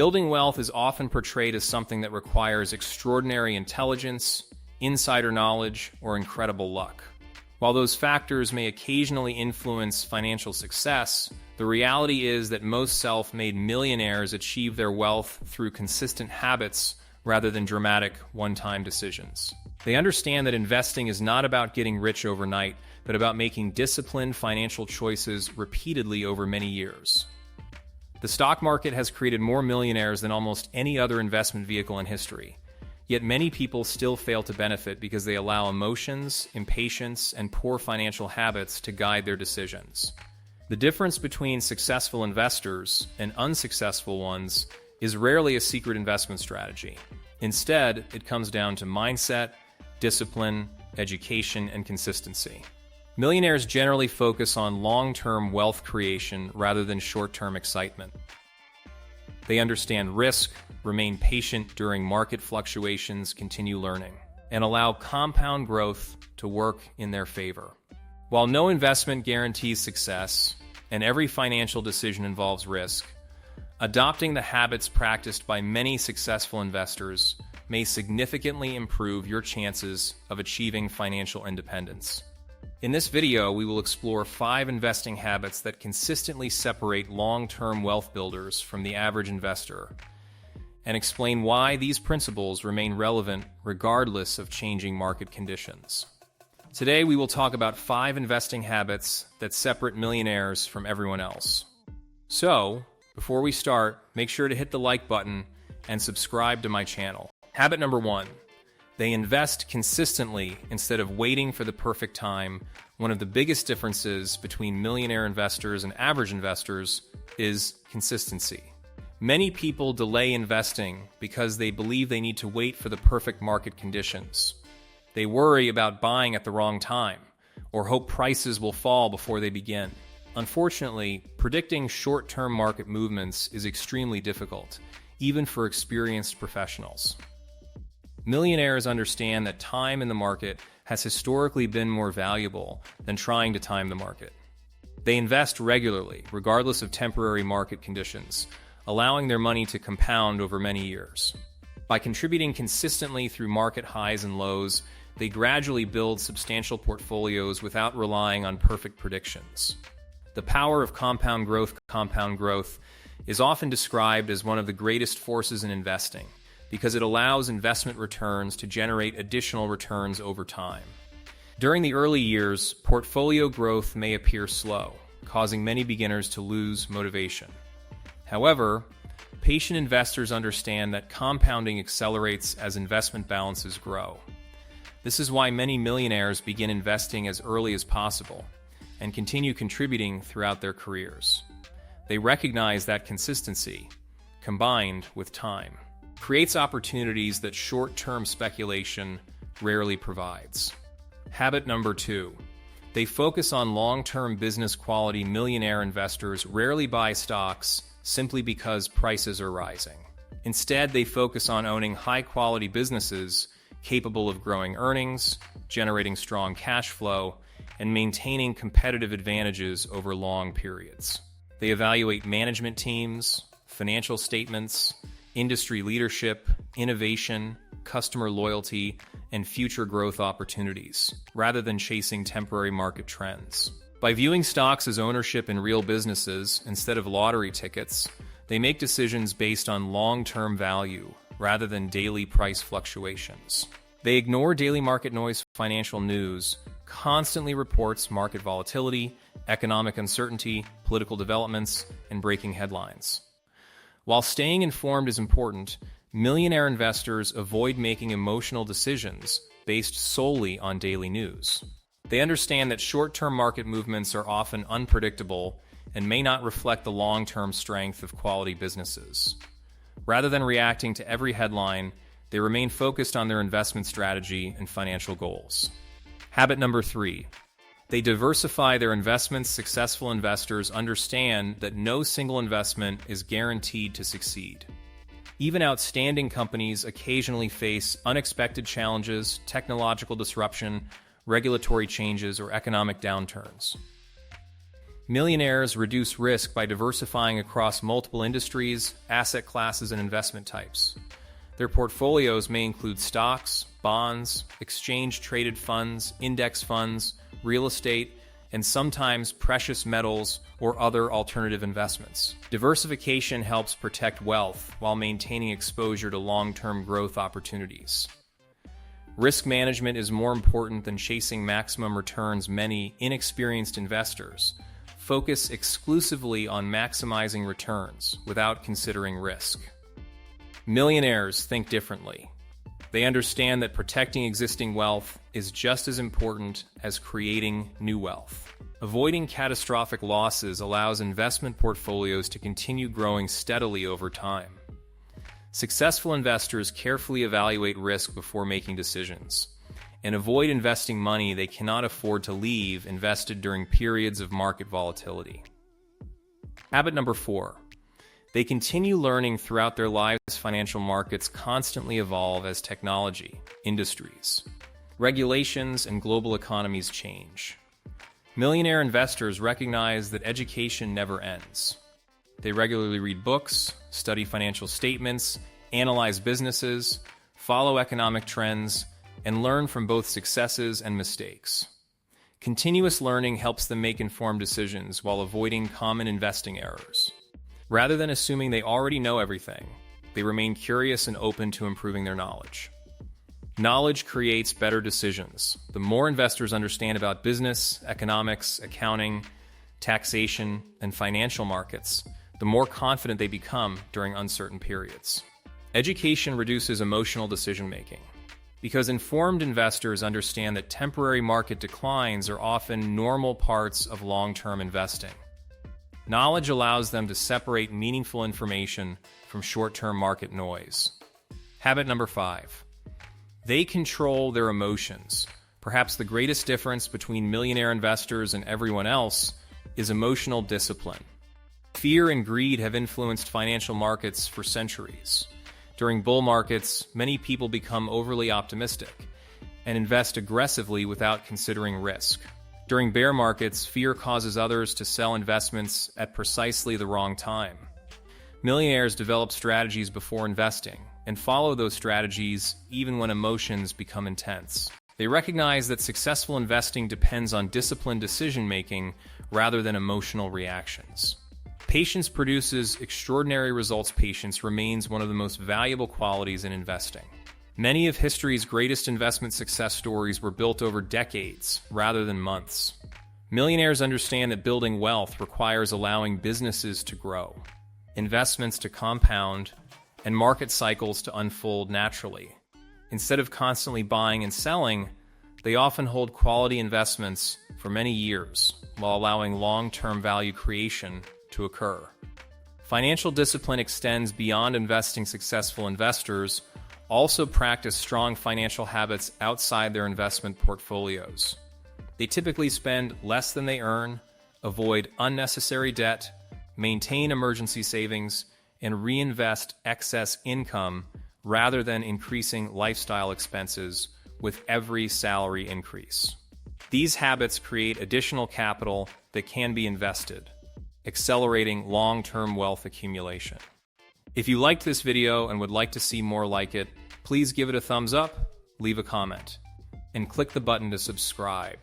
Building wealth is often portrayed as something that requires extraordinary intelligence, insider knowledge, or incredible luck. While those factors may occasionally influence financial success, the reality is that most self-made millionaires achieve their wealth through consistent habits rather than dramatic one-time decisions. They understand that investing is not about getting rich overnight, but about making disciplined financial choices repeatedly over many years. The stock market has created more millionaires than almost any other investment vehicle in history. Yet many people still fail to benefit because they allow emotions, impatience, and poor financial habits to guide their decisions. The difference between successful investors and unsuccessful ones is rarely a secret investment strategy. Instead, it comes down to mindset, discipline, education, and consistency. Millionaires generally focus on long-term wealth creation rather than short-term excitement. They understand risk, remain patient during market fluctuations, continue learning, and allow compound growth to work in their favor. While no investment guarantees success, and every financial decision involves risk, adopting the habits practiced by many successful investors may significantly improve your chances of achieving financial independence. In this video, we will explore 5 investing habits that consistently separate long-term wealth builders from the average investor, and explain why these principles remain relevant regardless of changing market conditions. Today, we will talk about 5 investing habits that separate millionaires from everyone else. So, before we start, make sure to hit the like button and subscribe to my channel. Habit number 1. They invest consistently instead of waiting for the perfect time. One of the biggest differences between millionaire investors and average investors is consistency. Many people delay investing because they believe they need to wait for the perfect market conditions. They worry about buying at the wrong time, or hope prices will fall before they begin. Unfortunately, predicting short-term market movements is extremely difficult, even for experienced professionals. Millionaires understand that time in the market has historically been more valuable than trying to time the market. They invest regularly, regardless of temporary market conditions, allowing their money to compound over many years. By contributing consistently through market highs and lows, they gradually build substantial portfolios without relying on perfect predictions. The power of compound growth is often described as one of the greatest forces in investing, because it allows investment returns to generate additional returns over time. During the early years, portfolio growth may appear slow, causing many beginners to lose motivation. However, patient investors understand that compounding accelerates as investment balances grow. This is why many millionaires begin investing as early as possible and continue contributing throughout their careers. They recognize that consistency, combined with time, creates opportunities that short-term speculation rarely provides. Habit number 2. They focus on long-term business quality. Millionaire investors rarely buy stocks simply because prices are rising. Instead, they focus on owning high-quality businesses capable of growing earnings, generating strong cash flow, and maintaining competitive advantages over long periods. They evaluate management teams, financial statements, industry leadership, innovation, customer loyalty, and future growth opportunities, rather than chasing temporary market trends. By viewing stocks as ownership in real businesses instead of lottery tickets, they make decisions based on long-term value rather than daily price fluctuations. They ignore daily market noise. Financial news constantly reports market volatility, economic uncertainty, political developments, and breaking headlines. While staying informed is important, millionaire investors avoid making emotional decisions based solely on daily news. They understand that short-term market movements are often unpredictable and may not reflect the long-term strength of quality businesses. Rather than reacting to every headline, they remain focused on their investment strategy and financial goals. Habit number 3. They diversify their investments. Successful investors understand that no single investment is guaranteed to succeed. Even outstanding companies occasionally face unexpected challenges, technological disruption, regulatory changes, or economic downturns. Millionaires reduce risk by diversifying across multiple industries, asset classes, and investment types. Their portfolios may include stocks, bonds, exchange-traded funds, index funds, real estate, and sometimes precious metals or other alternative investments. Diversification helps protect wealth while maintaining exposure to long-term growth opportunities. Risk management is more important than chasing maximum returns. Many inexperienced investors focus exclusively on maximizing returns without considering risk. Millionaires think differently. They understand that protecting existing wealth is just as important as creating new wealth. Avoiding catastrophic losses allows investment portfolios to continue growing steadily over time. Successful investors carefully evaluate risk before making decisions and avoid investing money they cannot afford to leave invested during periods of market volatility. Habit number 4. They continue learning throughout their lives. Financial markets constantly evolve as technology, industries, regulations, and global economies change. Millionaire investors recognize that education never ends. They regularly read books, study financial statements, analyze businesses, follow economic trends, and learn from both successes and mistakes. Continuous learning helps them make informed decisions while avoiding common investing errors. Rather than assuming they already know everything, they remain curious and open to improving their knowledge. Knowledge creates better decisions. The more investors understand about business, economics, accounting, taxation, and financial markets, the more confident they become during uncertain periods. Education reduces emotional decision-making, because informed investors understand that temporary market declines are often normal parts of long-term investing. Knowledge allows them to separate meaningful information from short-term market noise. Habit number 5. They control their emotions. Perhaps the greatest difference between millionaire investors and everyone else is emotional discipline. Fear and greed have influenced financial markets for centuries. During bull markets, many people become overly optimistic and invest aggressively without considering risk. During bear markets, fear causes others to sell investments at precisely the wrong time. Millionaires develop strategies before investing and follow those strategies even when emotions become intense. They recognize that successful investing depends on disciplined decision-making rather than emotional reactions. Patience produces extraordinary results. Patience remains one of the most valuable qualities in investing. Many of history's greatest investment success stories were built over decades rather than months. Millionaires understand that building wealth requires allowing businesses to grow, investments to compound, and market cycles to unfold naturally. Instead of constantly buying and selling, they often hold quality investments for many years while allowing long-term value creation to occur. Financial discipline extends beyond investing. Successful investors also practice strong financial habits outside their investment portfolios. They typically spend less than they earn, avoid unnecessary debt, maintain emergency savings, and reinvest excess income rather than increasing lifestyle expenses with every salary increase. These habits create additional capital that can be invested, accelerating long-term wealth accumulation. If you liked this video and would like to see more like it, please give it a thumbs up, leave a comment, and click the button to subscribe.